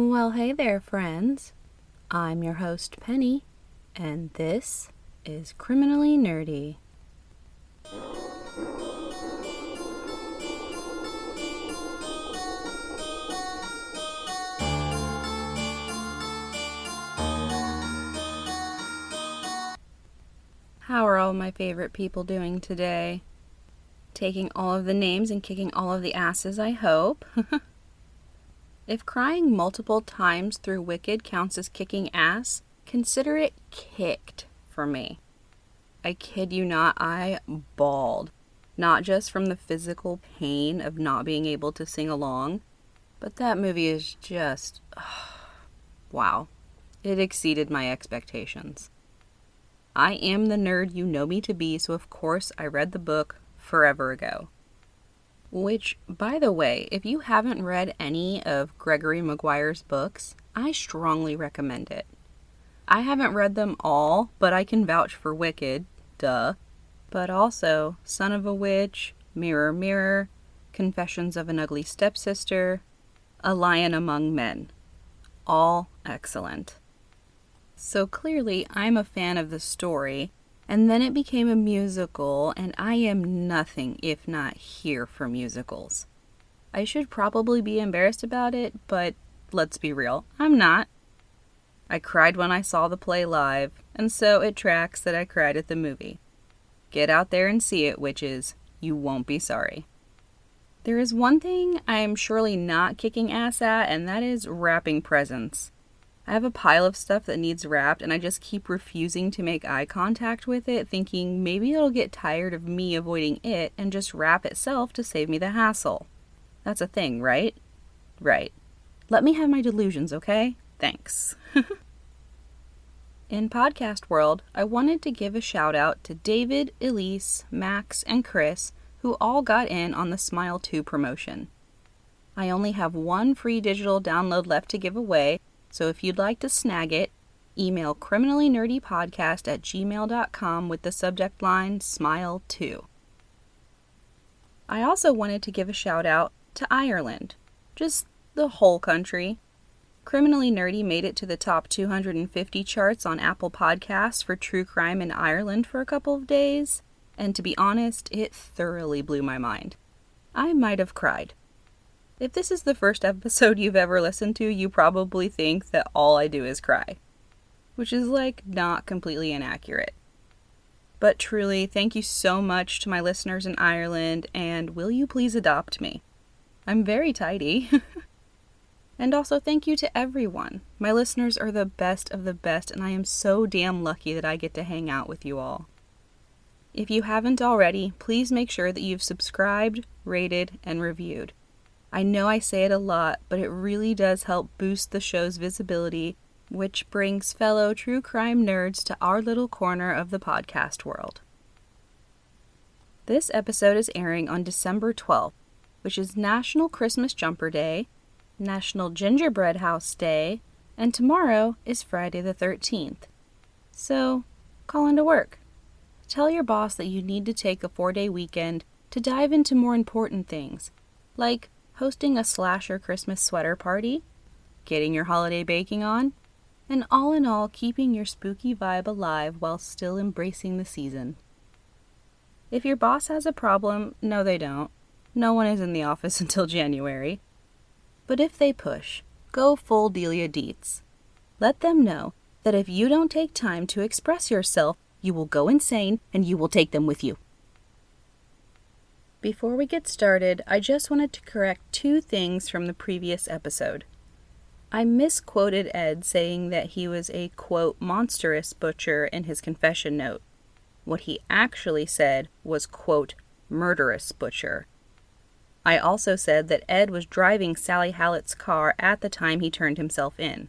Well, hey there, friends. I'm your host, Penny, and this is Criminally Nerdy. How are all my favorite people doing today? Taking all of the names and kicking all of the asses, I hope. If crying multiple times through Wicked counts as kicking ass, consider it kicked for me. I kid you not, I bawled. Not just from the physical pain of not being able to sing along, but that movie is just... wow. It exceeded my expectations. I am the nerd you know me to be, so of course I read the book forever ago. Which, by the way, if you haven't read any of Gregory Maguire's books, I strongly recommend it. I haven't read them all, but I can vouch for Wicked, duh. But also Son of a Witch, Mirror, Mirror, Confessions of an Ugly Stepsister, A Lion Among Men. All excellent. So clearly I'm a fan of the story, and then it became a musical, and I am nothing if not here for musicals. I should probably be embarrassed about it, but let's be real, I'm not. I cried when I saw the play live, and so it tracks that I cried at the movie. Get out there and see it, witches. You won't be sorry. There is one thing I am surely not kicking ass at, and that is wrapping presents. I have a pile of stuff that needs wrapped, and I just keep refusing to make eye contact with it, thinking maybe it'll get tired of me avoiding it and just wrap itself to save me the hassle. That's a thing, right? Right. Let me have my delusions, okay? Thanks. In podcast world, I wanted to give a shout out to David, Elise, Max, and Chris, who all got in on the Smile 2 promotion. I only have one free digital download left to give away, so if you'd like to snag it, email criminallynerdypodcast@gmail.com with the subject line Smile 2. I also wanted to give a shout out to Ireland, just the whole country. Criminally Nerdy made it to the top 250 charts on Apple Podcasts for true crime in Ireland for a couple of days, and to be honest, it thoroughly blew my mind. I might have cried. If this is the first episode you've ever listened to, you probably think that all I do is cry, which is not completely inaccurate. But truly, thank you so much to my listeners in Ireland, and will you please adopt me? I'm very tidy. And also thank you to everyone. My listeners are the best of the best, and I am so damn lucky that I get to hang out with you all. If you haven't already, please make sure that you've subscribed, rated, and reviewed. I know I say it a lot, but it really does help boost the show's visibility, which brings fellow true crime nerds to our little corner of the podcast world. This episode is airing on December 12th, which is National Christmas Jumper Day, National Gingerbread House Day, and tomorrow is Friday the 13th. So, call into work. Tell your boss that you need to take a 4-day weekend to dive into more important things, like hosting a slasher Christmas sweater party, getting your holiday baking on, and all in all, keeping your spooky vibe alive while still embracing the season. If your boss has a problem, no they don't. No one is in the office until January. But if they push, go full Delia Deets. Let them know that if you don't take time to express yourself, you will go insane and you will take them with you. Before we get started, I just wanted to correct 2 things from the previous episode. I misquoted Ed saying that he was a, quote, monstrous butcher in his confession note. What he actually said was, quote, murderous butcher. I also said that Ed was driving Sally Hallett's car at the time he turned himself in.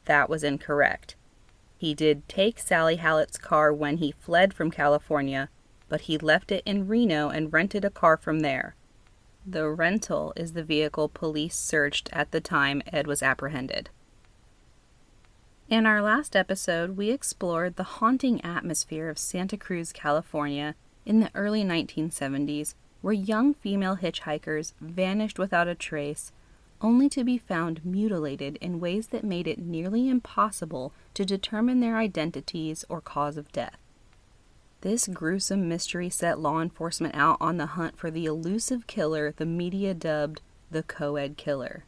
That was incorrect. He did take Sally Hallett's car when he fled from California, but he left it in Reno and rented a car from there. The rental is the vehicle police searched at the time Ed was apprehended. In our last episode, we explored the haunting atmosphere of Santa Cruz, California in the early 1970s, where young female hitchhikers vanished without a trace, only to be found mutilated in ways that made it nearly impossible to determine their identities or cause of death. This gruesome mystery set law enforcement out on the hunt for the elusive killer the media dubbed the Co-Ed Killer.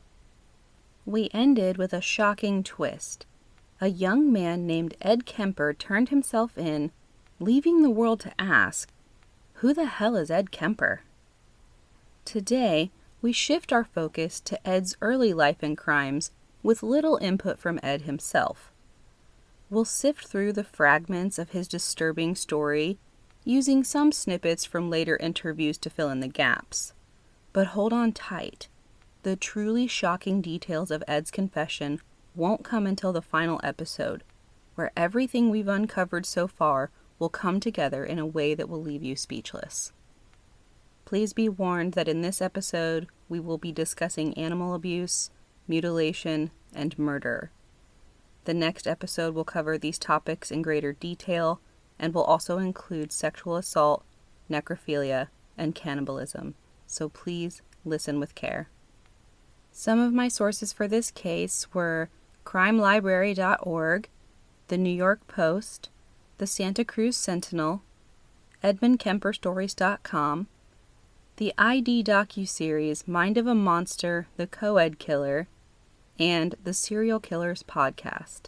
We ended with a shocking twist. A young man named Ed Kemper turned himself in, leaving the world to ask, who the hell is Ed Kemper? Today, we shift our focus to Ed's early life and crimes with little input from Ed himself. We'll sift through the fragments of his disturbing story, using some snippets from later interviews to fill in the gaps. But hold on tight. The truly shocking details of Ed's confession won't come until the final episode, where everything we've uncovered so far will come together in a way that will leave you speechless. Please be warned that in this episode, we will be discussing animal abuse, mutilation, and murder. The next episode will cover these topics in greater detail and will also include sexual assault, necrophilia, and cannibalism, so please listen with care. Some of my sources for this case were crimelibrary.org, the New York Post, the Santa Cruz Sentinel, EdmundKemperStories.com, the ID docuseries Mind of a Monster, The Co-Ed Killer, and the Serial Killers podcast.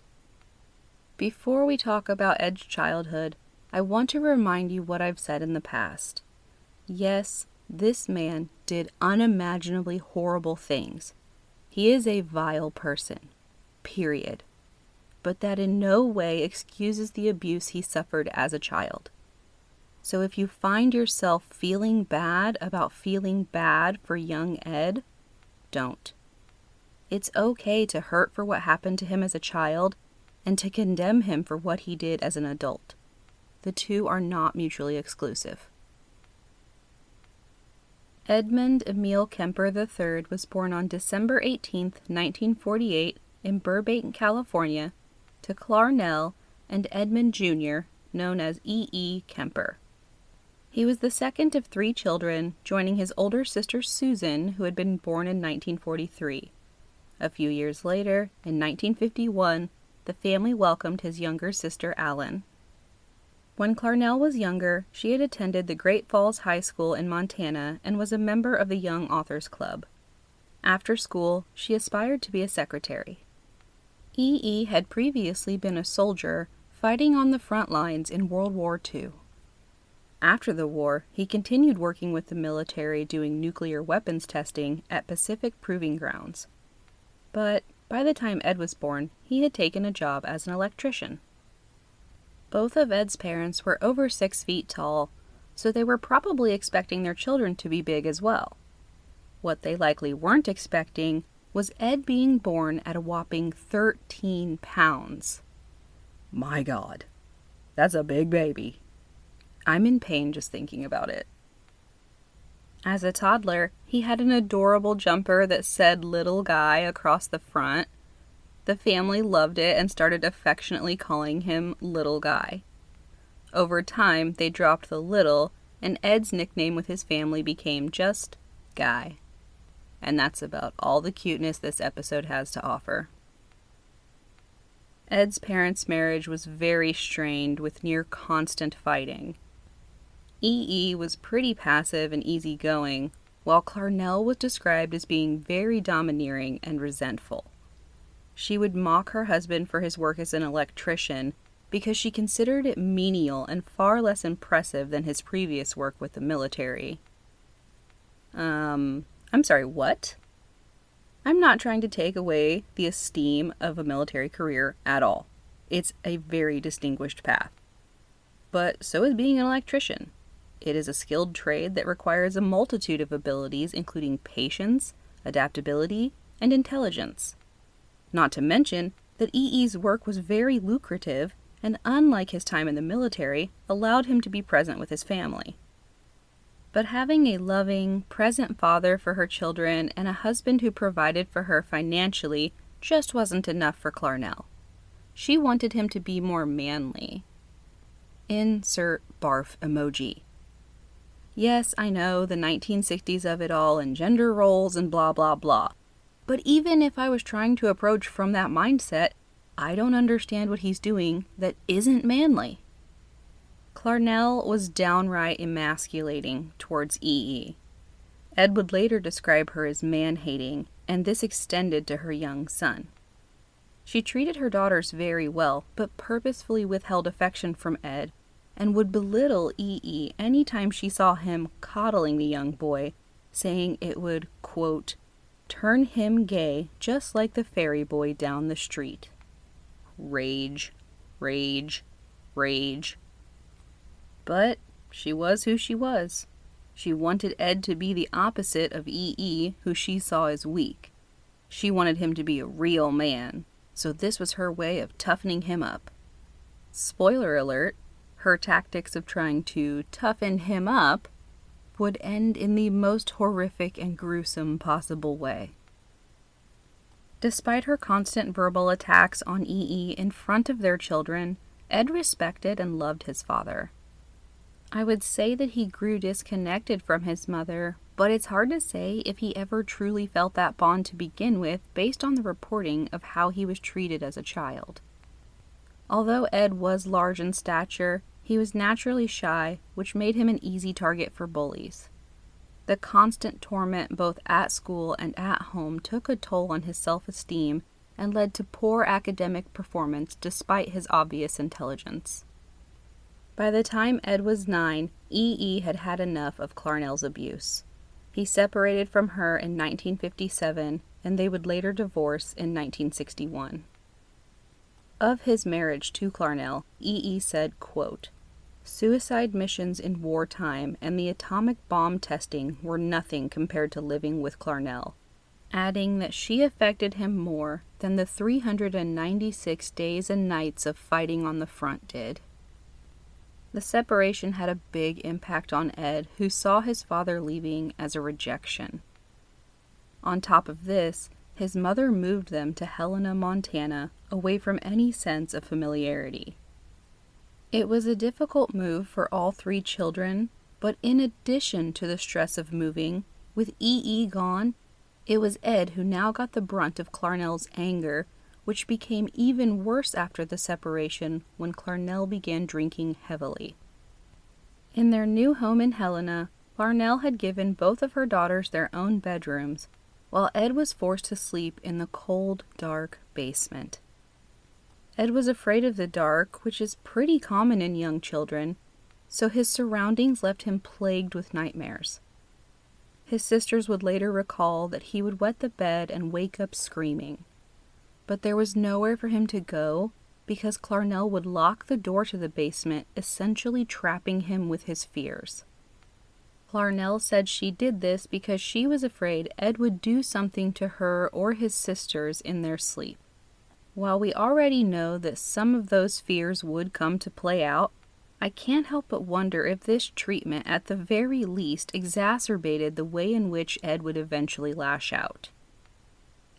Before we talk about Ed's childhood, I want to remind you what I've said in the past. Yes, this man did unimaginably horrible things. He is a vile person. Period. But that in no way excuses the abuse he suffered as a child. So if you find yourself feeling bad about feeling bad for young Ed, don't. It's okay to hurt for what happened to him as a child and to condemn him for what he did as an adult. The two are not mutually exclusive. Edmund Emil Kemper III was born on December 18, 1948, in Burbank, California, to Clarnell and Edmund Jr., known as E. Kemper. He was the second of 3 children, joining his older sister Susan, who had been born in 1943. A few years later, in 1951, the family welcomed his younger sister Allen. When Clarnell was younger, she had attended the Great Falls High School in Montana and was a member of the Young Authors Club. After school, she aspired to be a secretary. E. had previously been a soldier fighting on the front lines in World War II. After the war, he continued working with the military doing nuclear weapons testing at Pacific Proving Grounds. But by the time Ed was born, he had taken a job as an electrician. Both of Ed's parents were over 6 feet tall, so they were probably expecting their children to be big as well. What they likely weren't expecting was Ed being born at a whopping 13 pounds. My God, that's a big baby. I'm in pain just thinking about it. As a toddler, he had an adorable jumper that said "Little Guy" across the front. The family loved it and started affectionately calling him Little Guy. Over time, they dropped the little, and Ed's nickname with his family became just Guy. And that's about all the cuteness this episode has to offer. Ed's parents' marriage was very strained with near constant fighting. E. was pretty passive and easygoing, while Clarnell was described as being very domineering and resentful. She would mock her husband for his work as an electrician because she considered it menial and far less impressive than his previous work with the military. I'm sorry, what? I'm not trying to take away the esteem of a military career at all. It's a very distinguished path. But so is being an electrician. It is a skilled trade that requires a multitude of abilities, including patience, adaptability, and intelligence. Not to mention that E.'s work was very lucrative and, unlike his time in the military, allowed him to be present with his family. But having a loving, present father for her children and a husband who provided for her financially just wasn't enough for Clarnell. She wanted him to be more manly. Insert barf emoji. Yes, I know, the 1960s of it all and gender roles and blah blah blah. But even if I was trying to approach from that mindset, I don't understand what he's doing that isn't manly. Clarnell was downright emasculating towards EE. Ed would later describe her as man-hating, and this extended to her young son. She treated her daughters very well, but purposefully withheld affection from Ed, and would belittle EE anytime she saw him coddling the young boy, saying it would, quote, turn him gay just like the fairy boy down the street. Rage, rage, rage. But she was who she was. She wanted Ed to be the opposite of EE, who she saw as weak. She wanted him to be a real man, so this was her way of toughening him up. Spoiler alert, her tactics of trying to toughen him up would end in the most horrific and gruesome possible way. Despite her constant verbal attacks on EE in front of their children, Ed respected and loved his father. I would say that he grew disconnected from his mother, but it's hard to say if he ever truly felt that bond to begin with based on the reporting of how he was treated as a child. Although Ed was large in stature, he was naturally shy, which made him an easy target for bullies. The constant torment both at school and at home took a toll on his self-esteem and led to poor academic performance despite his obvious intelligence. By the time Ed was 9, EE had had enough of Clarnell's abuse. He separated from her in 1957, and they would later divorce in 1961. Of his marriage to Clarnell, EE said, quote, suicide missions in wartime and the atomic bomb testing were nothing compared to living with Clarnell, adding that she affected him more than the 396 days and nights of fighting on the front did. The separation had a big impact on Ed, who saw his father leaving as a rejection. On top of this, his mother moved them to Helena, Montana, away from any sense of familiarity. It was a difficult move for all 3 children, but in addition to the stress of moving, with EE gone, it was Ed who now got the brunt of Clarnell's anger, which became even worse after the separation when Clarnell began drinking heavily. In their new home in Helena, Clarnell had given both of her daughters their own bedrooms, while Ed was forced to sleep in the cold, dark basement. Ed was afraid of the dark, which is pretty common in young children, so his surroundings left him plagued with nightmares. His sisters would later recall that he would wet the bed and wake up screaming. But there was nowhere for him to go because Clarnell would lock the door to the basement, essentially trapping him with his fears. Clarnell said she did this because she was afraid Ed would do something to her or his sisters in their sleep. While we already know that some of those fears would come to play out, I can't help but wonder if this treatment at the very least exacerbated the way in which Ed would eventually lash out.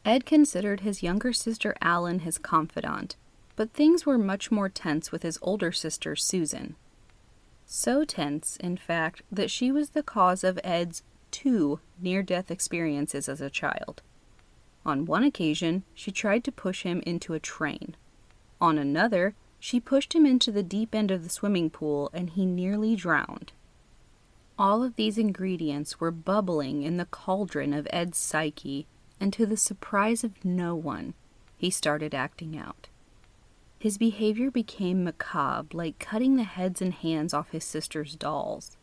Ed considered his younger sister Allyn his confidant, but things were much more tense with his older sister Susan. So tense, in fact, that she was the cause of Ed's 2 near-death experiences as a child. On one occasion, she tried to push him into a train. On another, she pushed him into the deep end of the swimming pool and he nearly drowned. All of these ingredients were bubbling in the cauldron of Ed's psyche, and to the surprise of no one, he started acting out. His behavior became macabre, like cutting the heads and hands off his sister's dolls.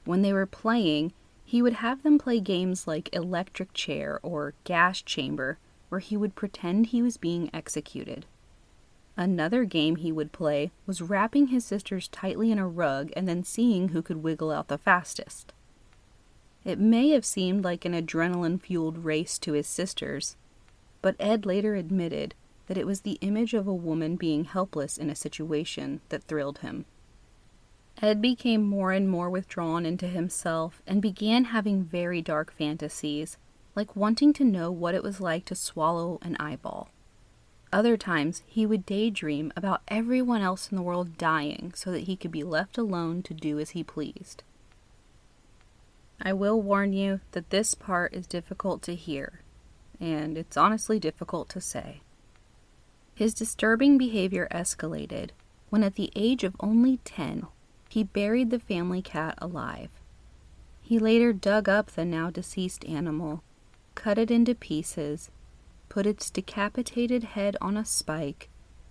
When they were playing, he would have them play games like electric chair or gas chamber, where he would pretend he was being executed. Another game he would play was wrapping his sisters tightly in a rug and then seeing who could wiggle out the fastest. It may have seemed like an adrenaline-fueled race to his sisters, but Ed later admitted that it was the image of a woman being helpless in a situation that thrilled him. Ed became more and more withdrawn into himself and began having very dark fantasies, like wanting to know what it was like to swallow an eyeball. Other times, he would daydream about everyone else in the world dying so that he could be left alone to do as he pleased. I will warn you that this part is difficult to hear. and it's honestly difficult to say. His disturbing behavior escalated when, at the age of only 10, he buried the family cat alive. He later dug up the now deceased animal, cut it into pieces, put its decapitated head on a spike,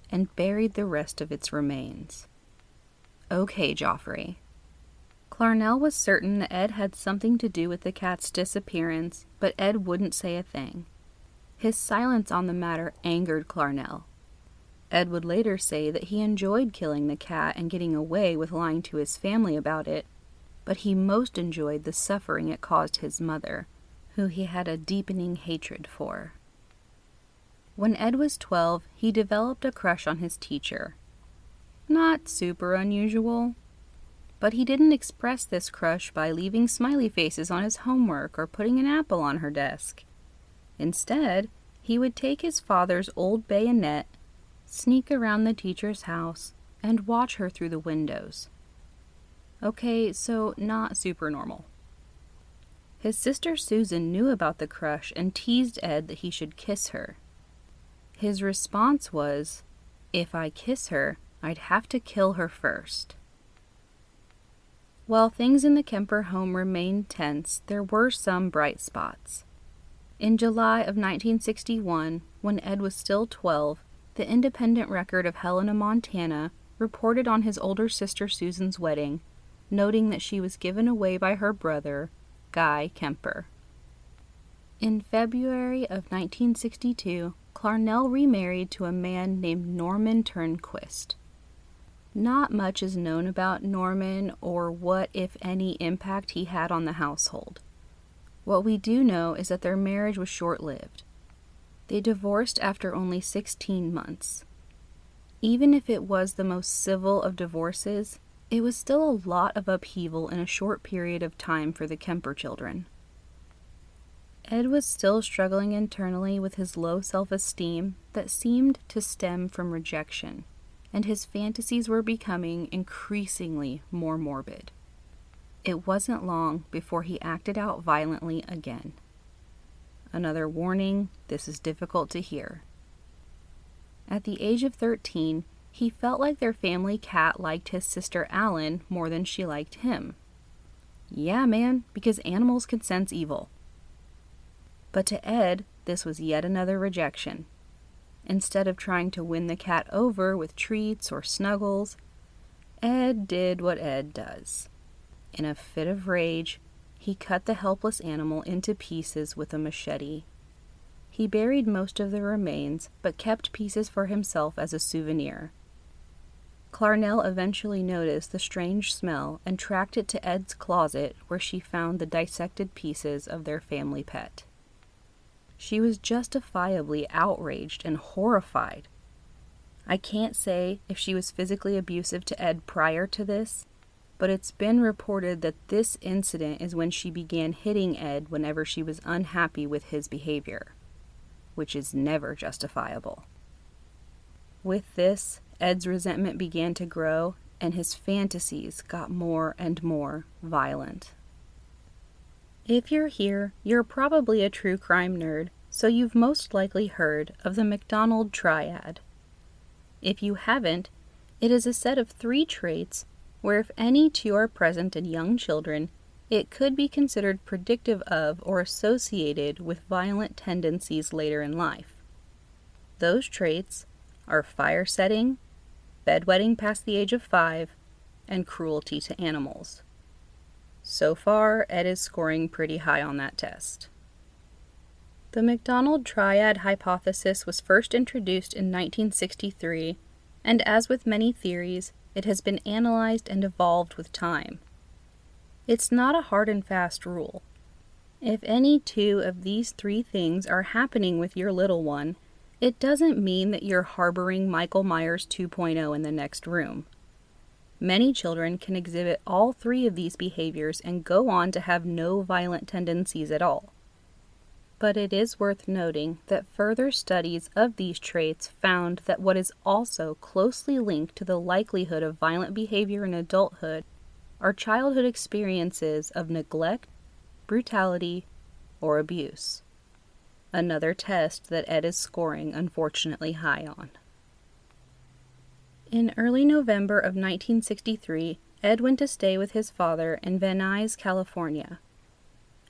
and buried the rest of its remains. Okay, Joffrey. Clarnell was certain that Ed had something to do with the cat's disappearance, but Ed wouldn't say a thing. His silence on the matter angered Clarnell. Ed would later say that he enjoyed killing the cat and getting away with lying to his family about it, but he most enjoyed the suffering it caused his mother, who he had a deepening hatred for. When Ed was 12, he developed a crush on his teacher. Not super unusual, but he didn't express this crush by leaving smiley faces on his homework or putting an apple on her desk. Instead, he would take his father's old bayonet, sneak around the teacher's house, and watch her through the windows. Okay, so not super normal. His sister Susan knew about the crush and teased Ed that he should kiss her. His response was, "If I kiss her, I'd have to kill her first." While things in the Kemper home remained tense, there were some bright spots. In July of 1961, when Ed was still 12, the Independent Record of Helena, Montana, reported on his older sister Susan's wedding, noting that she was given away by her brother, Guy Kemper. In February of 1962, Clarnell remarried to a man named Norman Turnquist. Not much is known about Norman or what, if any, impact he had on the household. What we do know is that their marriage was short-lived. They divorced after only 16 months. Even if it was the most civil of divorces, it was still a lot of upheaval in a short period of time for the Kemper children. Ed was still struggling internally with his low self-esteem that seemed to stem from rejection, and his fantasies were becoming increasingly more morbid. It wasn't long before he acted out violently again. Another warning, this is difficult to hear. At the age of 13, he felt like their family cat liked his sister Allen more than she liked him. Yeah, man, because animals can sense evil. But to Ed, this was yet another rejection. Instead of trying to win the cat over with treats or snuggles, Ed did what Ed does. In a fit of rage, he cut the helpless animal into pieces with a machete. He buried most of the remains, but kept pieces for himself as a souvenir. Clarnell eventually noticed the strange smell and tracked it to Ed's closet, where she found the dissected pieces of their family pet. She was justifiably outraged and horrified. I can't say if she was physically abusive to Ed prior to this, but it's been reported that this incident is when she began hitting Ed whenever she was unhappy with his behavior, which is never justifiable. With this, Ed's resentment began to grow, and his fantasies got more and more violent. If you're here, you're probably a true crime nerd, so you've most likely heard of the McDonald Triad. If you haven't, it is a set of 3 traits where if any 2 are present in young children, it could be considered predictive of or associated with violent tendencies later in life. Those traits are fire setting, bedwetting past the age of 5, and cruelty to animals. So far, Ed is scoring pretty high on that test. The McDonald Triad hypothesis was first introduced in 1963, and as with many theories, it has been analyzed and evolved with time. It's not a hard and fast rule. If any 2 of these 3 things are happening with your little one, it doesn't mean that you're harboring Michael Myers 2.0 in the next room. Many children can exhibit all 3 of these behaviors and go on to have no violent tendencies at all. But it is worth noting that further studies of these traits found that what is also closely linked to the likelihood of violent behavior in adulthood are childhood experiences of neglect, brutality, or abuse. another test that Ed is scoring unfortunately high on. In early November of 1963, Ed went to stay with his father in Van Nuys, California.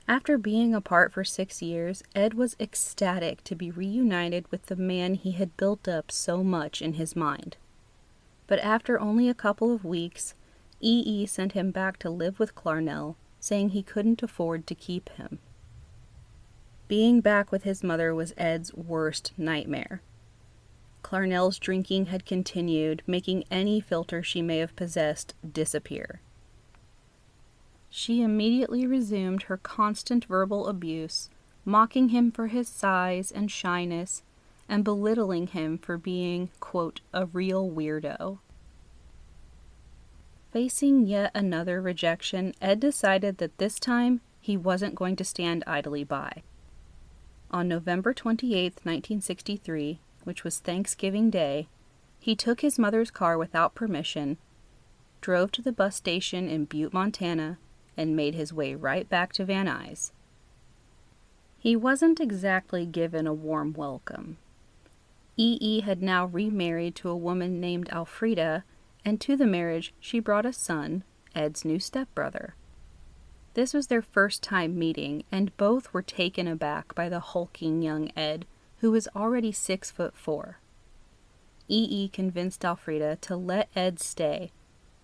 After being apart for 6 years, Ed was ecstatic to be reunited with the man he had built up so much in his mind. But after only a couple of weeks, E.E. sent him back to live with Clarnell, saying he couldn't afford to keep him. Being back with his mother was Ed's worst nightmare. Clarnell's drinking had continued, making any filter she may have possessed disappear. She immediately resumed her constant verbal abuse, mocking him for his size and shyness, and belittling him for being, quote, a real weirdo. Facing yet another rejection, Ed decided that this time he wasn't going to stand idly by. On November 28, 1963, which was Thanksgiving Day, he took his mother's car without permission, drove to the bus station in Butte, Montana, and made his way right back to Van Nuys. He wasn't exactly given a warm welcome. E.E. had now remarried to a woman named Alfreda, and to the marriage she brought a son, Ed's new stepbrother. This was their first time meeting, and both were taken aback by the hulking young Ed, who was already 6'4". E.E. convinced Alfreda to let Ed stay,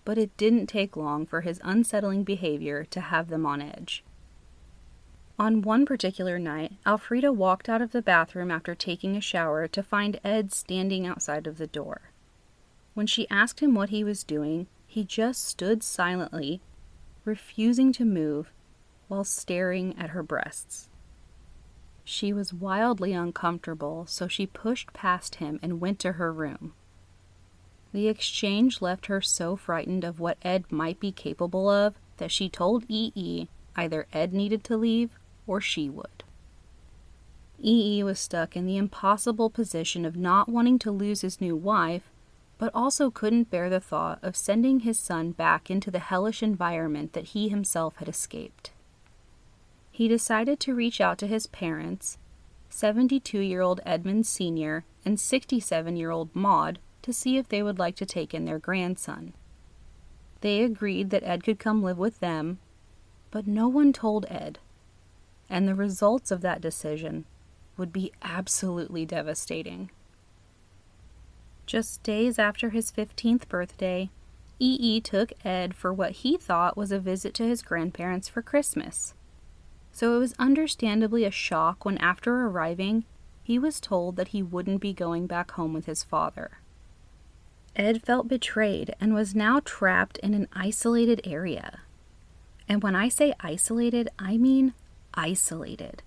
but it didn't take long for his unsettling behavior to have them on edge. On one particular night, Alfreda walked out of the bathroom after taking a shower to find Ed standing outside of the door. When she asked him what he was doing, he just stood silently, refusing to move, while staring at her breasts. She was wildly uncomfortable, so she pushed past him and went to her room. The exchange left her so frightened of what Ed might be capable of that she told E.E. either Ed needed to leave or she would. E.E. was stuck in the impossible position of not wanting to lose his new wife, but also couldn't bear the thought of sending his son back into the hellish environment that he himself had escaped. He decided to reach out to his parents, 72-year-old Edmund Sr. and 67-year-old Maud, to see if they would like to take in their grandson. They agreed that Ed could come live with them, but no one told Ed, and the results of that decision would be absolutely devastating. Just days after his 15th birthday, E.E. took Ed for what he thought was a visit to his grandparents for Christmas. So it was understandably a shock when, after arriving, he was told that he wouldn't be going back home with his father. Ed felt betrayed and was now trapped in an isolated area. And when I say isolated, I mean isolated.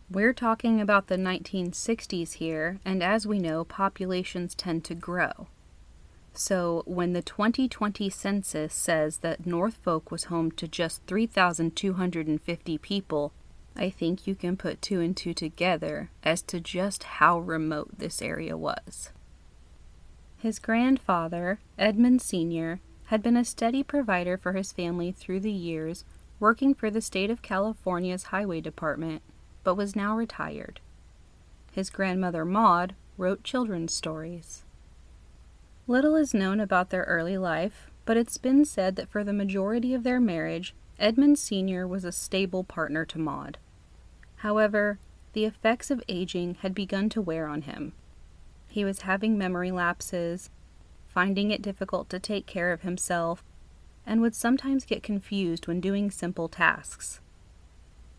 We're talking about the 1960s here, and as we know, populations tend to grow. So when the 2020 census says that Norfolk was home to just 3,250 people, I think you can put two and two together as to just how remote this area was. His grandfather, Edmund Sr., had been a steady provider for his family through the years, working for the state of California's highway department, but was now retired. His grandmother Maud wrote children's stories. Little is known about their early life, but it's been said that for the majority of their marriage, Edmund Sr. was a stable partner to Maud. However, the effects of aging had begun to wear on him. He was having memory lapses, finding it difficult to take care of himself, and would sometimes get confused when doing simple tasks.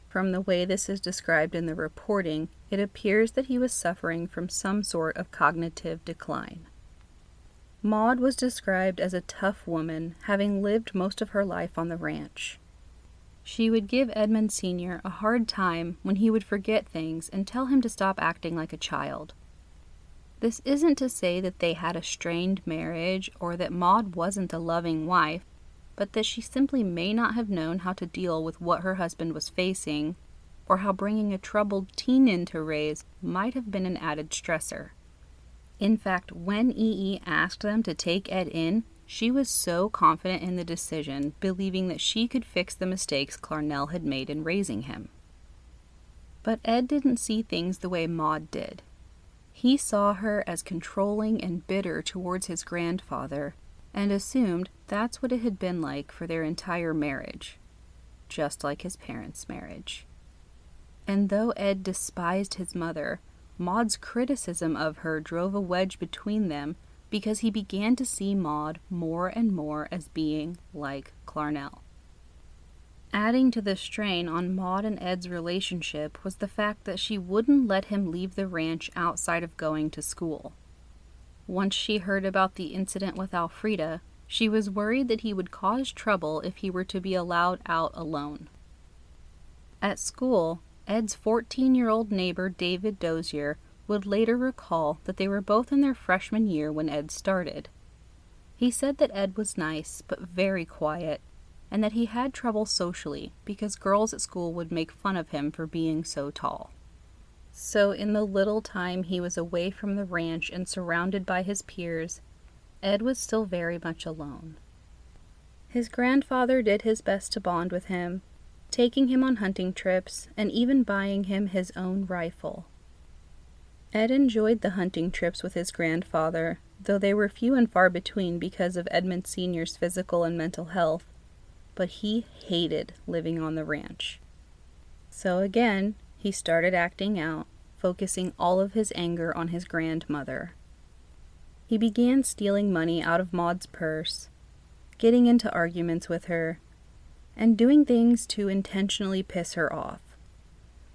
From the way this is described in the reporting, it appears that he was suffering from some sort of cognitive decline. Maud was described as a tough woman, having lived most of her life on the ranch. She would give Edmund Sr. a hard time when he would forget things and tell him to stop acting like a child. This isn't to say that they had a strained marriage or that Maud wasn't a loving wife, but that she simply may not have known how to deal with what her husband was facing, or how bringing a troubled teen in to raise might have been an added stressor. In fact, when E.E. asked them to take Ed in, she was so confident in the decision, believing that she could fix the mistakes Clarnell had made in raising him. But Ed didn't see things the way Maud did. He saw her as controlling and bitter towards his grandfather, and assumed that's what it had been like for their entire marriage, just like his parents' marriage. And though Ed despised his mother, Maud's criticism of her drove a wedge between them because he began to see Maud more and more as being like Clarnell. Adding to the strain on Maud and Ed's relationship was the fact that she wouldn't let him leave the ranch outside of going to school. Once she heard about the incident with Alfreda, she was worried that he would cause trouble if he were to be allowed out alone. At school, Ed's 14-year-old neighbor David Dozier would later recall that they were both in their freshman year when Ed started. He said that Ed was nice, but very quiet, and that he had trouble socially because girls at school would make fun of him for being so tall. So in the little time he was away from the ranch and surrounded by his peers, Ed was still very much alone. His grandfather did his best to bond with him, taking him on hunting trips and even buying him his own rifle. Ed enjoyed the hunting trips with his grandfather, though they were few and far between because of Edmund Sr.'s physical and mental health, but he hated living on the ranch. So again, he started acting out, focusing all of his anger on his grandmother. He began stealing money out of Maud's purse, getting into arguments with her, and doing things to intentionally piss her off.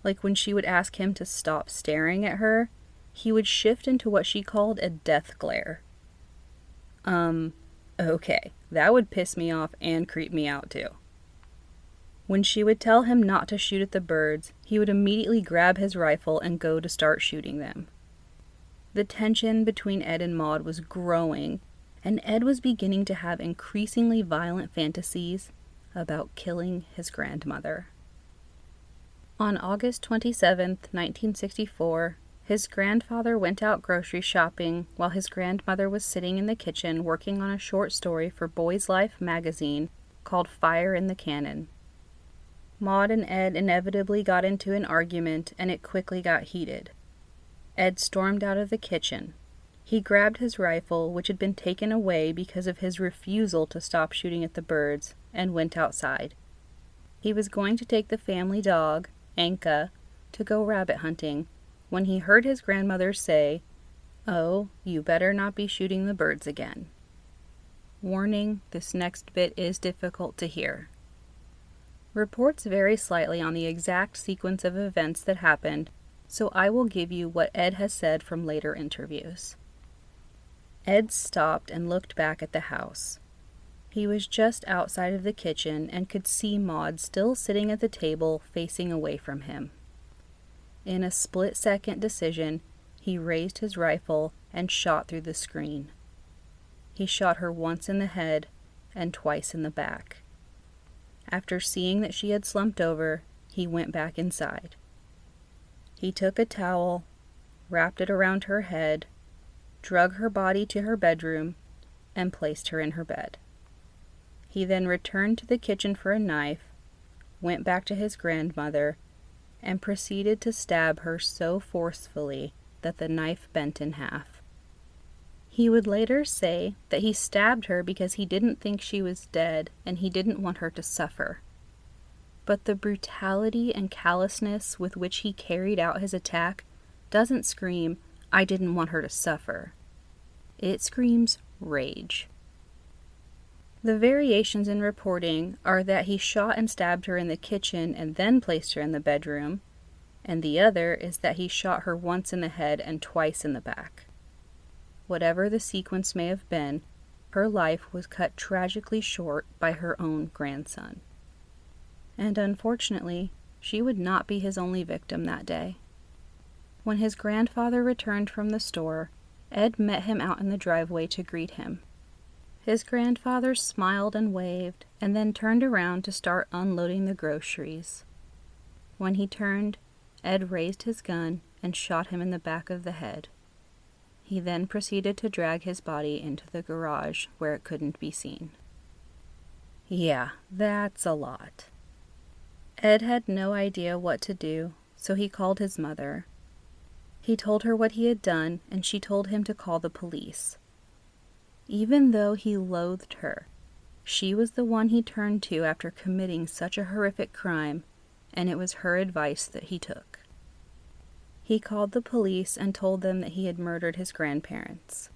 Like when she would ask him to stop staring at her, he would shift into what she called a death glare. Okay, that would piss me off and creep me out too. When she would tell him not to shoot at the birds, he would immediately grab his rifle and go to start shooting them. The tension between Ed and Maud was growing, and Ed was beginning to have increasingly violent fantasies about killing his grandmother. On August 27, 1964, his grandfather went out grocery shopping while his grandmother was sitting in the kitchen working on a short story for Boys Life magazine called Fire in the Cannon. Maud and Ed inevitably got into an argument, and it quickly got heated. Ed stormed out of the kitchen. He grabbed his rifle, which had been taken away because of his refusal to stop shooting at the birds, and went outside. He was going to take the family dog, Anka, to go rabbit hunting, when he heard his grandmother say, "Oh, you better not be shooting the birds again." Warning, this next bit is difficult to hear. Reports vary slightly on the exact sequence of events that happened, so I will give you what Ed has said from later interviews. Ed stopped and looked back at the house. He was just outside of the kitchen and could see Maud still sitting at the table facing away from him. In a split-second decision, he raised his rifle and shot through the screen. He shot her once in the head and twice in the back. After seeing that she had slumped over, he went back inside. He took a towel, wrapped it around her head, drug her body to her bedroom, and placed her in her bed. He then returned to the kitchen for a knife, went back to his grandmother, and proceeded to stab her so forcefully that the knife bent in half. He would later say that he stabbed her because he didn't think she was dead and he didn't want her to suffer. But the brutality and callousness with which he carried out his attack doesn't scream, "I didn't want her to suffer." It screams rage. The variations in reporting are that he shot and stabbed her in the kitchen and then placed her in the bedroom, and the other is that he shot her once in the head and twice in the back. Whatever the sequence may have been, her life was cut tragically short by her own grandson. And unfortunately, she would not be his only victim that day. When his grandfather returned from the store, Ed met him out in the driveway to greet him. His grandfather smiled and waved, and then turned around to start unloading the groceries. When he turned, Ed raised his gun and shot him in the back of the head. He then proceeded to drag his body into the garage where it couldn't be seen. Yeah, that's a lot. Ed had no idea what to do, so he called his mother. He told her what he had done, and she told him to call the police. Even though he loathed her, she was the one he turned to after committing such a horrific crime, and it was her advice that he took. He called the police and told them that he had murdered his grandparents.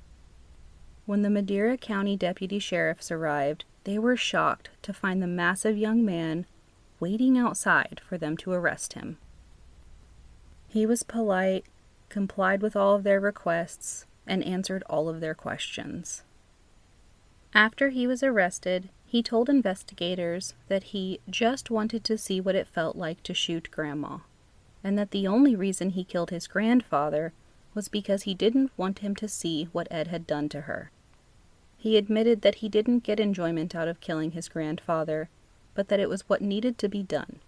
When the Madera County deputy sheriffs arrived, they were shocked to find the massive young man waiting outside for them to arrest him. He was polite, complied with all of their requests, and answered all of their questions. After he was arrested, he told investigators that he just wanted to see what it felt like to shoot Grandma, and that the only reason he killed his grandfather was because he didn't want him to see what Ed had done to her. He admitted that he didn't get enjoyment out of killing his grandfather, but that it was what needed to be done.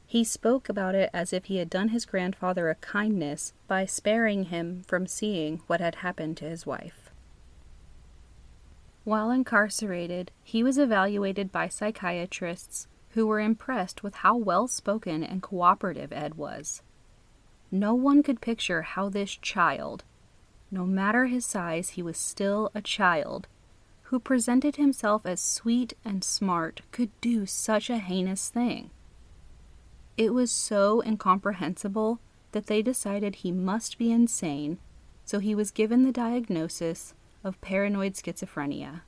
He spoke about it as if he had done his grandfather a kindness by sparing him from seeing what had happened to his wife. While incarcerated, he was evaluated by psychiatrists who were impressed with how well-spoken and cooperative Ed was. No one could picture how this child, no matter his size, he was still a child, who presented himself as sweet and smart, could do such a heinous thing. It was so incomprehensible that they decided he must be insane, so he was given the diagnosis of paranoid schizophrenia.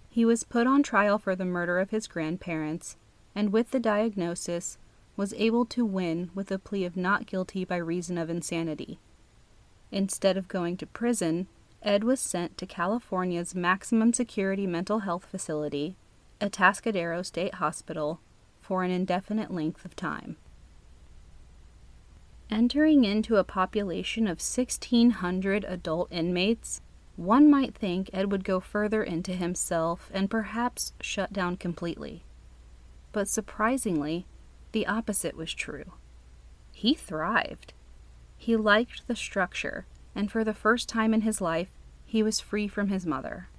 He was put on trial for the murder of his grandparents, and with the diagnosis, was able to win with a plea of not guilty by reason of insanity. Instead of going to prison, Ed was sent to California's maximum security mental health facility, Atascadero State Hospital, for an indefinite length of time. Entering into a population of 1,600 adult inmates, one might think Ed would go further into himself and perhaps shut down completely. But surprisingly, the opposite was true. He thrived. He liked the structure, and for the first time in his life, he was free from his mother.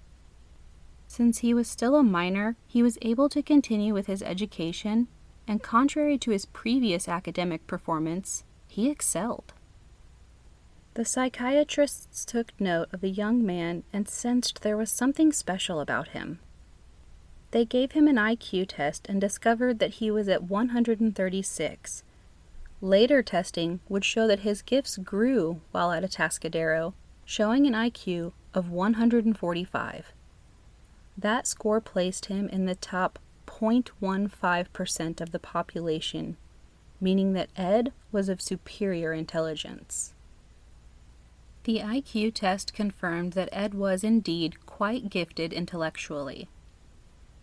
Since he was still a minor, he was able to continue with his education, and contrary to his previous academic performance, he excelled. The psychiatrists took note of the young man and sensed there was something special about him. They gave him an IQ test and discovered that he was at 136. Later testing would show that his gifts grew while at Atascadero, showing an IQ of 145. That score placed him in the top 0.15% of the population, meaning that Ed was of superior intelligence. The IQ test confirmed that Ed was indeed quite gifted intellectually.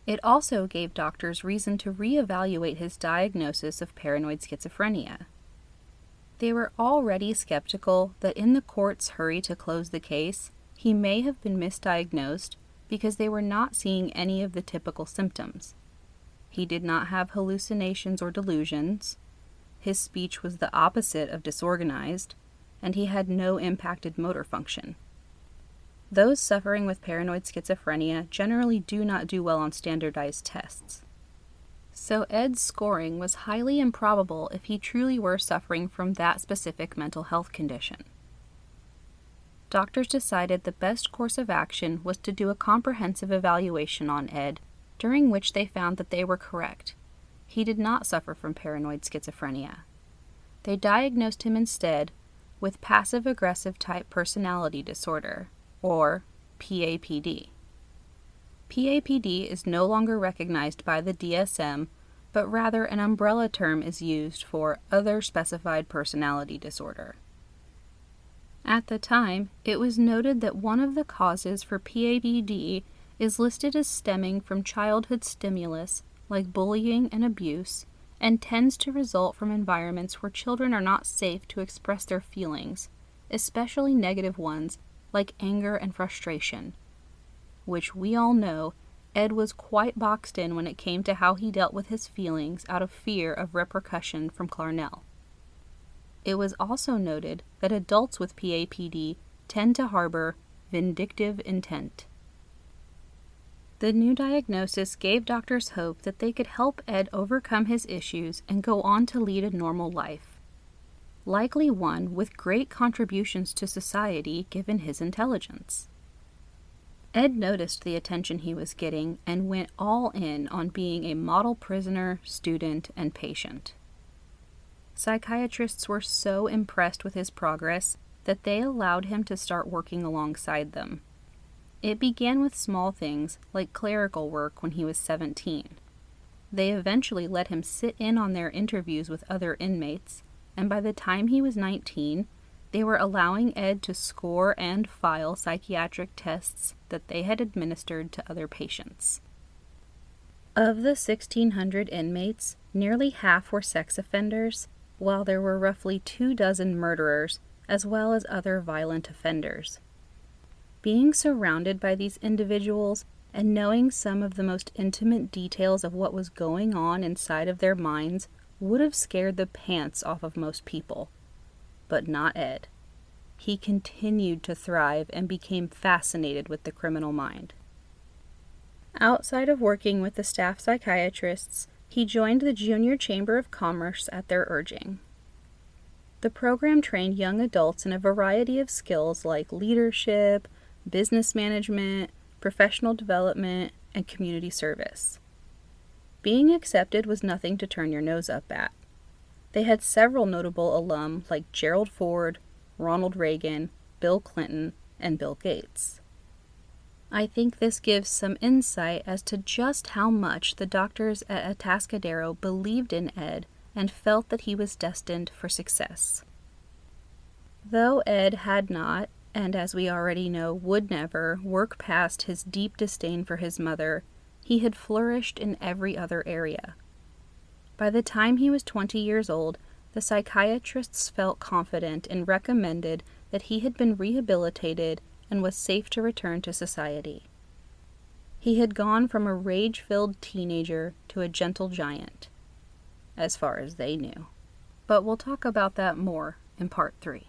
It also gave doctors reason to reevaluate his diagnosis of paranoid schizophrenia. They were already skeptical that in the court's hurry to close the case, he may have been misdiagnosed because they were not seeing any of the typical symptoms. He did not have hallucinations or delusions, his speech was the opposite of disorganized, and he had no impacted motor function. Those suffering with paranoid schizophrenia generally do not do well on standardized tests. So Ed's scoring was highly improbable if he truly were suffering from that specific mental health condition. Doctors decided the best course of action was to do a comprehensive evaluation on Ed, during which they found that they were correct. He did not suffer from paranoid schizophrenia. They diagnosed him instead with passive-aggressive type personality disorder, or PAPD. PAPD is no longer recognized by the DSM, but rather an umbrella term is used for other specified personality disorder. At the time, it was noted that one of the causes for PAPD is listed as stemming from childhood stimulus like bullying and abuse, and tends to result from environments where children are not safe to express their feelings, especially negative ones like anger and frustration, which we all know Ed was quite boxed in when it came to how he dealt with his feelings out of fear of repercussion from Clarnell. It was also noted that adults with PAPD tend to harbor vindictive intent. The new diagnosis gave doctors hope that they could help Ed overcome his issues and go on to lead a normal life, likely one with great contributions to society given his intelligence. Ed noticed the attention he was getting and went all in on being a model prisoner, student, and patient. Psychiatrists were so impressed with his progress that they allowed him to start working alongside them. It began with small things like clerical work when he was 17. They eventually let him sit in on their interviews with other inmates, and by the time he was 19, they were allowing Ed to score and file psychiatric tests that they had administered to other patients. Of the 1,600 inmates, nearly half were sex offenders, while there were roughly 24 murderers, as well as other violent offenders. Being surrounded by these individuals and knowing some of the most intimate details of what was going on inside of their minds would have scared the pants off of most people. But not Ed. He continued to thrive and became fascinated with the criminal mind. Outside of working with the staff psychiatrists, he joined the Junior Chamber of Commerce at their urging. The program trained young adults in a variety of skills like leadership, business management, professional development, and community service. Being accepted was nothing to turn your nose up at. They had several notable alum like Gerald Ford, Ronald Reagan, Bill Clinton, and Bill Gates. I think this gives some insight as to just how much the doctors at Atascadero believed in Ed and felt that he was destined for success. Though Ed had not, and as we already know, would never, work past his deep disdain for his mother, he had flourished in every other area. By the time he was 20 years old, the psychiatrists felt confident and recommended that he had been rehabilitated and was safe to return to society. He had gone from a rage-filled teenager to a gentle giant, as far as they knew. But we'll talk about that more in part 3.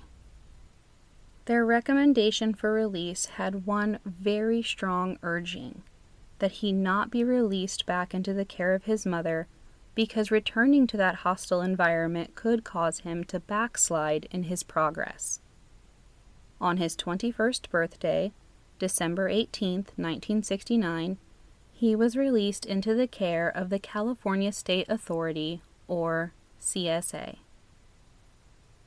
Their recommendation for release had one very strong urging, that he not be released back into the care of his mother, because returning to that hostile environment could cause him to backslide in his progress. On his 21st birthday, December 18, 1969, he was released into the care of the California State Authority, or CSA.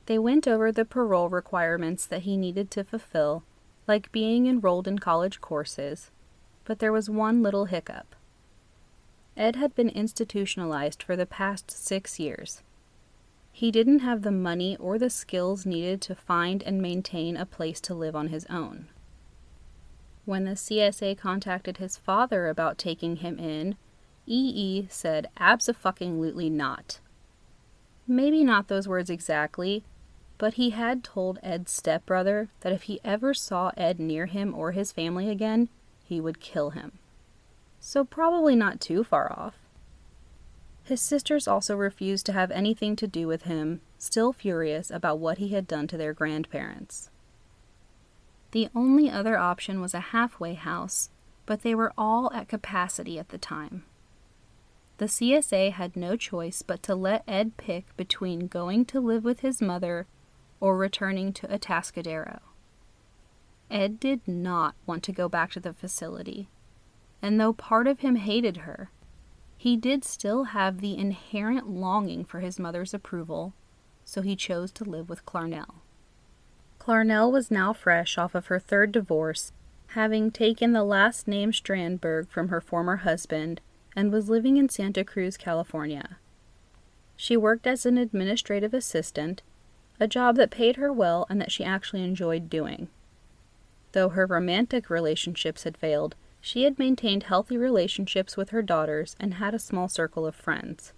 They went over the parole requirements that he needed to fulfill, like being enrolled in college courses, but there was one little hiccup. Ed had been institutionalized for the past 6 years. He didn't have the money or the skills needed to find and maintain a place to live on his own. When the CSA contacted his father about taking him in, EE said abso-fucking-lutely not. Maybe not those words exactly, but he had told Ed's stepbrother that if he ever saw Ed near him or his family again, he would kill him. So probably not too far off. His sisters also refused to have anything to do with him, still furious about what he had done to their grandparents. The only other option was a halfway house, but they were all at capacity at the time. The CSA had no choice but to let Ed pick between going to live with his mother or returning to Atascadero. Ed did not want to go back to the facility, and though part of him hated her, he did still have the inherent longing for his mother's approval, so he chose to live with Clarnell. Clarnell was now fresh off of her 3rd divorce, having taken the last name Strandberg from her former husband, and was living in Santa Cruz, California. She worked as an administrative assistant, a job that paid her well and that she actually enjoyed doing. Though her romantic relationships had failed, she had maintained healthy relationships with her daughters and had a small circle of friends.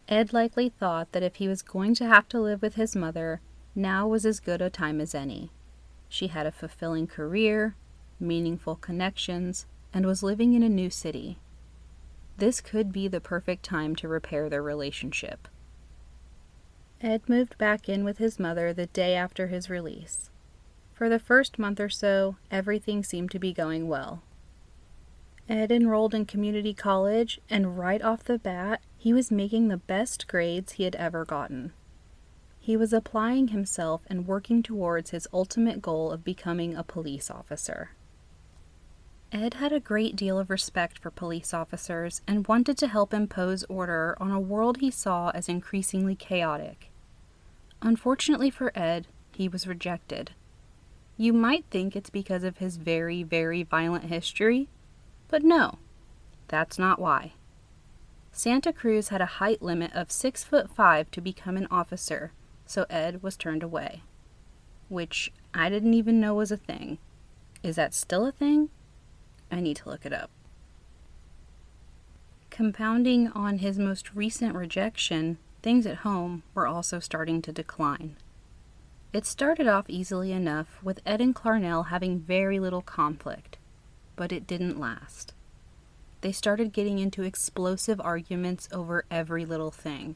Ed likely thought that if he was going to have to live with his mother, now was as good a time as any. She had a fulfilling career, meaningful connections, and was living in a new city. This could be the perfect time to repair their relationship. Ed moved back in with his mother the day after his release. For the first month or so, everything seemed to be going well. Ed enrolled in community college, and right off the bat, he was making the best grades he had ever gotten. He was applying himself and working towards his ultimate goal of becoming a police officer. Ed had a great deal of respect for police officers and wanted to help impose order on a world he saw as increasingly chaotic. Unfortunately for Ed, he was rejected. You might think it's because of his very, very violent history, but no, that's not why. Santa Cruz had a height limit of 6'5" to become an officer, so Ed was turned away. Which I didn't even know was a thing. Is that still a thing? I need to look it up. Compounding on his most recent rejection, things at home were also starting to decline. It started off easily enough, with Ed and Clarnell having very little conflict, but it didn't last. They started getting into explosive arguments over every little thing.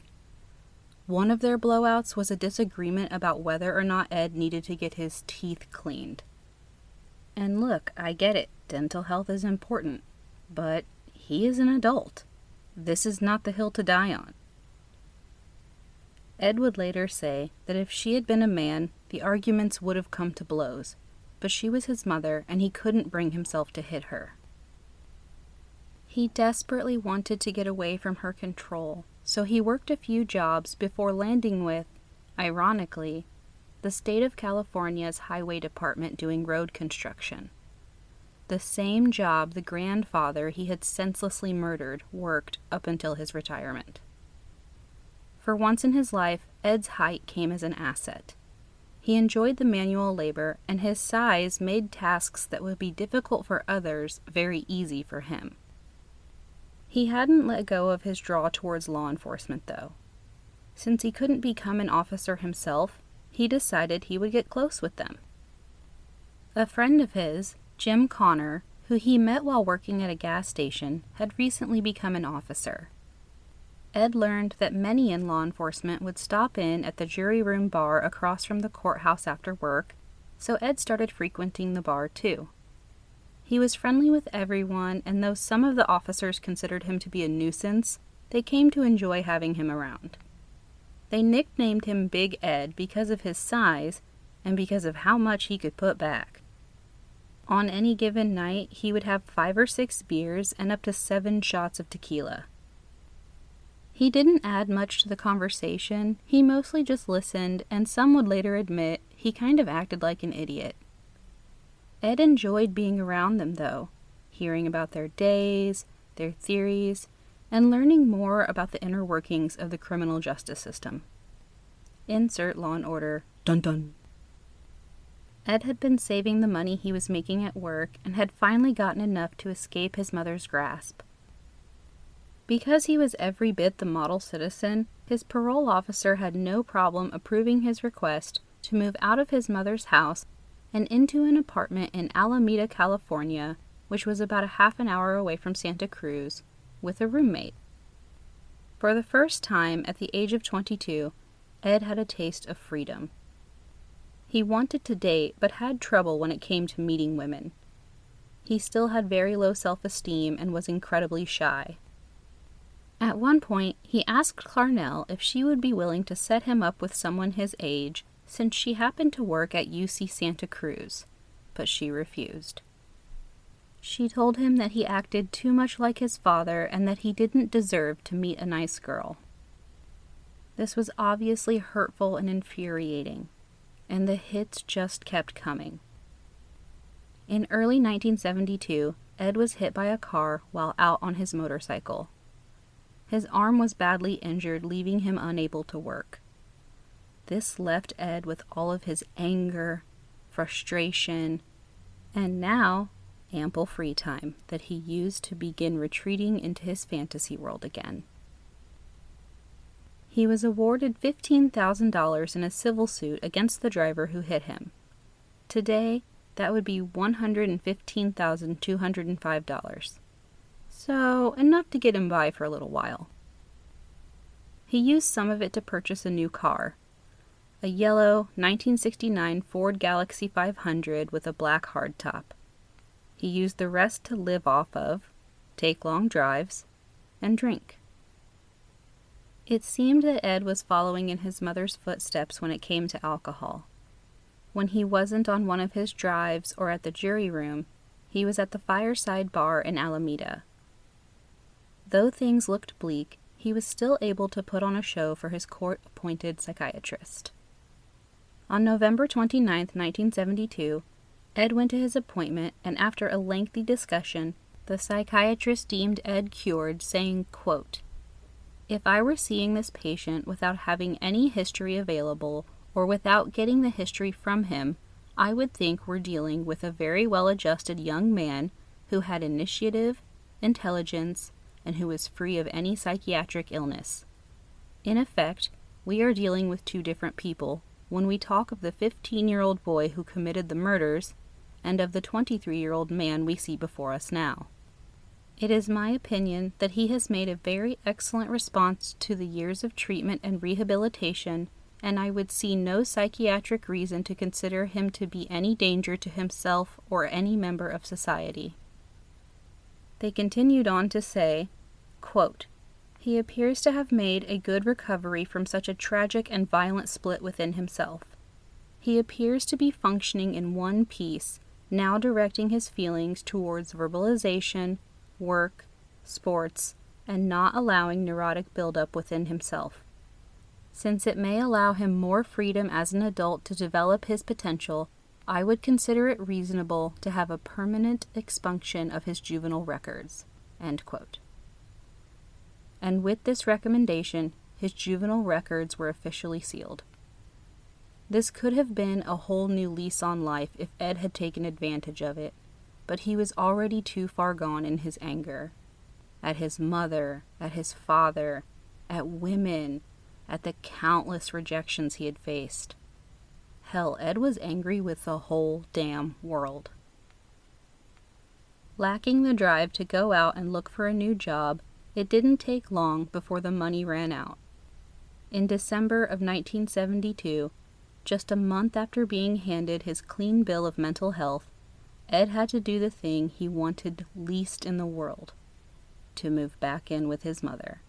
One of their blowouts was a disagreement about whether or not Ed needed to get his teeth cleaned. And look, I get it, dental health is important, but he is an adult. This is not the hill to die on. Ed would later say that if she had been a man, the arguments would have come to blows, but she was his mother and he couldn't bring himself to hit her. He desperately wanted to get away from her control, so he worked a few jobs before landing with, ironically, the state of California's highway department doing road construction. The same job the grandfather he had senselessly murdered worked up until his retirement. For once in his life, Ed's height came as an asset. He enjoyed the manual labor, and his size made tasks that would be difficult for others very easy for him. He hadn't let go of his draw towards law enforcement, though. Since he couldn't become an officer himself, he decided he would get close with them. A friend of his, Jim Connor, who he met while working at a gas station, had recently become an officer. Ed learned that many in law enforcement would stop in at the jury room bar across from the courthouse after work, so Ed started frequenting the bar too. He was friendly with everyone, and though some of the officers considered him to be a nuisance, they came to enjoy having him around. They nicknamed him Big Ed because of his size and because of how much he could put back. On any given night, he would have 5 or 6 beers and up to 7 shots of tequila. He didn't add much to the conversation, he mostly just listened, and some would later admit he kind of acted like an idiot. Ed enjoyed being around them, though, hearing about their days, their theories, and learning more about the inner workings of the criminal justice system. Insert Law and Order, dun dun. Ed had been saving the money he was making at work and had finally gotten enough to escape his mother's grasp. Because he was every bit the model citizen, his parole officer had no problem approving his request to move out of his mother's house and into an apartment in Alameda, California, which was about a half an hour away from Santa Cruz, with a roommate. For the first time at the age of 22, Ed had a taste of freedom. He wanted to date, but had trouble when it came to meeting women. He still had very low self-esteem and was incredibly shy. At one point, he asked Clarnell if she would be willing to set him up with someone his age, since she happened to work at UC Santa Cruz, but she refused. She told him that he acted too much like his father and that he didn't deserve to meet a nice girl. This was obviously hurtful and infuriating, and the hits just kept coming. In early 1972, Ed was hit by a car while out on his motorcycle. His arm was badly injured, leaving him unable to work. This left Ed with all of his anger, frustration, and now ample free time that he used to begin retreating into his fantasy world again. He was awarded $15,000 in a civil suit against the driver who hit him. Today, that would be $115,205. So, enough to get him by for a little while. He used some of it to purchase a new car, a yellow 1969 Ford Galaxie 500 with a black hardtop. He used the rest to live off of, take long drives, and drink. It seemed that Ed was following in his mother's footsteps when it came to alcohol. When he wasn't on one of his drives or at the jury room, he was at the Fireside Bar in Alameda. Though things looked bleak, he was still able to put on a show for his court-appointed psychiatrist. On November 29, 1972, Ed went to his appointment, and after a lengthy discussion, the psychiatrist deemed Ed cured, saying, quote, "If I were seeing this patient without having any history available or without getting the history from him, I would think we're dealing with a very well-adjusted young man who had initiative, intelligence, and who was free of any psychiatric illness. In effect, we are dealing with two different people when we talk of the 15-year-old boy who committed the murders and of the 23-year-old man we see before us now. It is my opinion that he has made a very excellent response to the years of treatment and rehabilitation, and I would see no psychiatric reason to consider him to be any danger to himself or any member of society." They continued on to say, quote, "He appears to have made a good recovery from such a tragic and violent split within himself. He appears to be functioning in one piece, now directing his feelings towards verbalization, work, sports, and not allowing neurotic buildup within himself. Since it may allow him more freedom as an adult to develop his potential, I would consider it reasonable to have a permanent expunction of his juvenile records." End quote. And with this recommendation, his juvenile records were officially sealed. This could have been a whole new lease on life if Ed had taken advantage of it, but he was already too far gone in his anger. At his mother, at his father, at women, at the countless rejections he had faced. Hell, Ed was angry with the whole damn world. Lacking the drive to go out and look for a new job, it didn't take long before the money ran out. In December of 1972, just a month after being handed his clean bill of mental health, Ed had to do the thing he wanted least in the world, to move back in with his mother.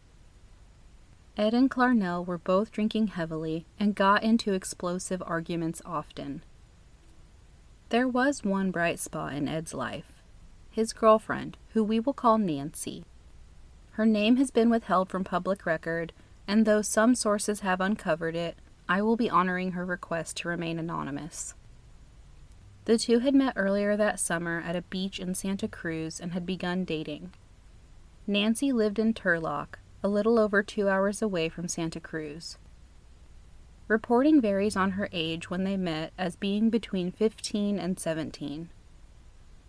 Ed and Clarnell were both drinking heavily and got into explosive arguments often. There was one bright spot in Ed's life, his girlfriend, who we will call Nancy. Her name has been withheld from public record, and though some sources have uncovered it, I will be honoring her request to remain anonymous. The two had met earlier that summer at a beach in Santa Cruz and had begun dating. Nancy lived in Turlock, a little over 2 hours away from Santa Cruz. Reporting varies on her age when they met as being between 15 and 17.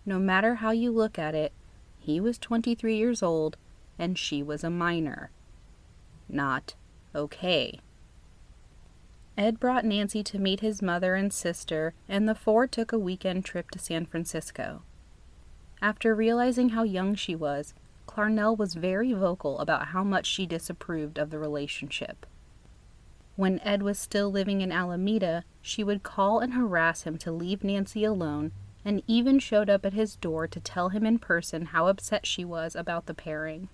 No matter how you look at it, he was 23 years old and she was a minor. Not okay. Ed brought Nancy to meet his mother and sister, and the four took a weekend trip to San Francisco. After realizing how young she was, Clarnell was very vocal about how much she disapproved of the relationship. When Ed was still living in Alameda, she would call and harass him to leave Nancy alone, and even showed up at his door to tell him in person how upset she was about the pairing.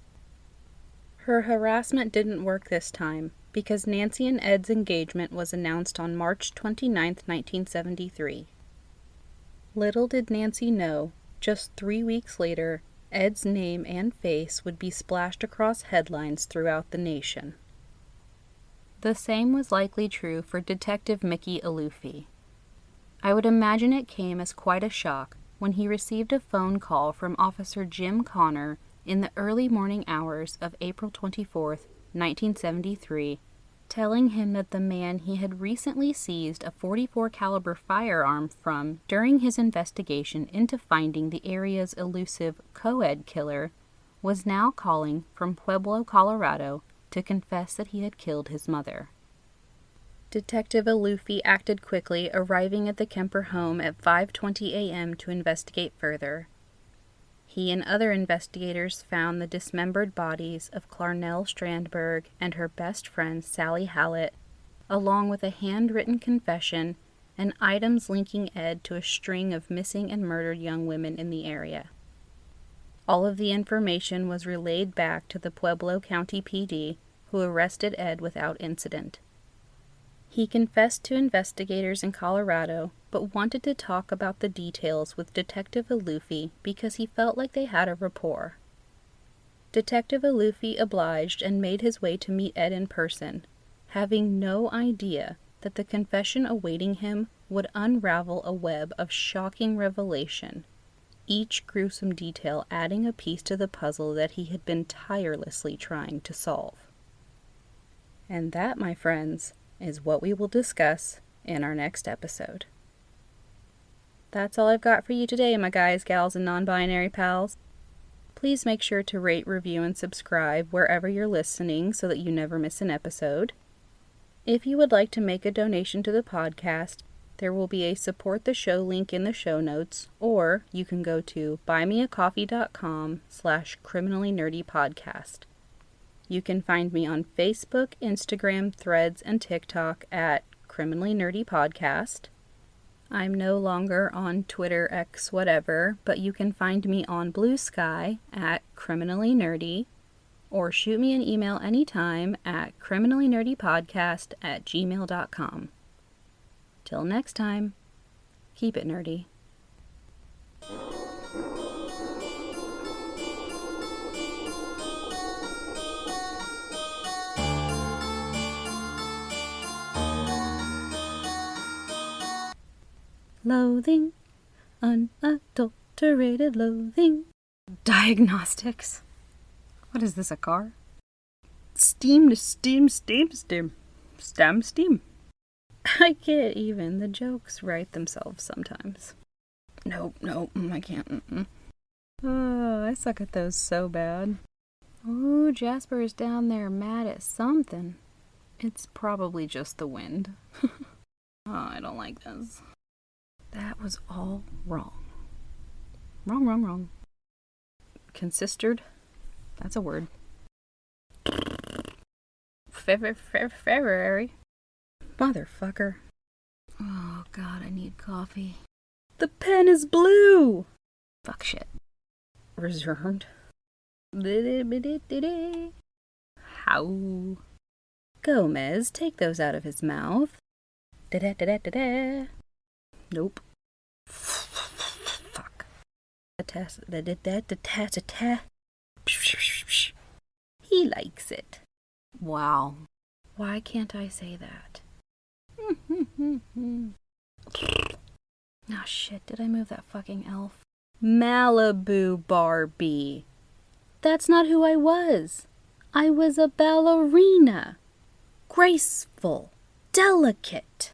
Her harassment didn't work this time, because Nancy and Ed's engagement was announced on March 29, 1973. Little did Nancy know, just 3 weeks later, Ed's name and face would be splashed across headlines throughout the nation. The same was likely true for Detective Mickey Aluffi. I would imagine it came as quite a shock when he received a phone call from Officer Jim Connor in the early morning hours of April 24, 1973, telling him that the man he had recently seized a .44 caliber firearm from during his investigation into finding the area's elusive co-ed killer was now calling from Pueblo, Colorado, to confess that he had killed his mother. Detective Aluffi acted quickly, arriving at the Kemper home at 5:20 a.m. to investigate further. He and other investigators found the dismembered bodies of Clarnell Strandberg and her best friend Sally Hallett, along with a handwritten confession and items linking Ed to a string of missing and murdered young women in the area. All of the information was relayed back to the Pueblo County PD, who arrested Ed without incident. He confessed to investigators in Colorado, but wanted to talk about the details with Detective Alufi because he felt like they had a rapport. Detective Alufi obliged and made his way to meet Ed in person, having no idea that the confession awaiting him would unravel a web of shocking revelation, each gruesome detail adding a piece to the puzzle that he had been tirelessly trying to solve. And that, my friends, is what we will discuss in our next episode. That's all I've got for you today, my guys, gals, and non-binary pals. Please make sure to rate, review, and subscribe wherever you're listening so that you never miss an episode. If you would like to make a donation to the podcast, there will be a support the show link in the show notes, or you can go to buymeacoffee.com/criminallynerdypodcast. You can find me on Facebook, Instagram, Threads, and TikTok at Criminally Nerdy Podcast. I'm no longer on Twitter, X, whatever, but you can find me on Blue Sky at Criminally Nerdy, or shoot me an email anytime at criminallynerdypodcast@gmail.com. Till next time, keep it nerdy. Loathing, unadulterated loathing. Diagnostics. What is this, a car? Steam. I can't even. The jokes write themselves sometimes. Nope, I can't. Oh, I suck at those so bad. Oh, Jasper is down there mad at something. It's probably just the wind. Oh, I don't like this. That was all wrong. Wrong. Consistered? That's a word. February. Motherfucker. Oh, God, I need coffee. The pen is blue! Fuck shit. Reserved. How? Gomez, take those out of his mouth. Da-da-da-da-da-da. Nope. Fuck. He likes it. Wow. Why can't I say that? Oh shit, did I move that fucking elf? Malibu Barbie. That's not who I was. I was a ballerina. Graceful. Delicate.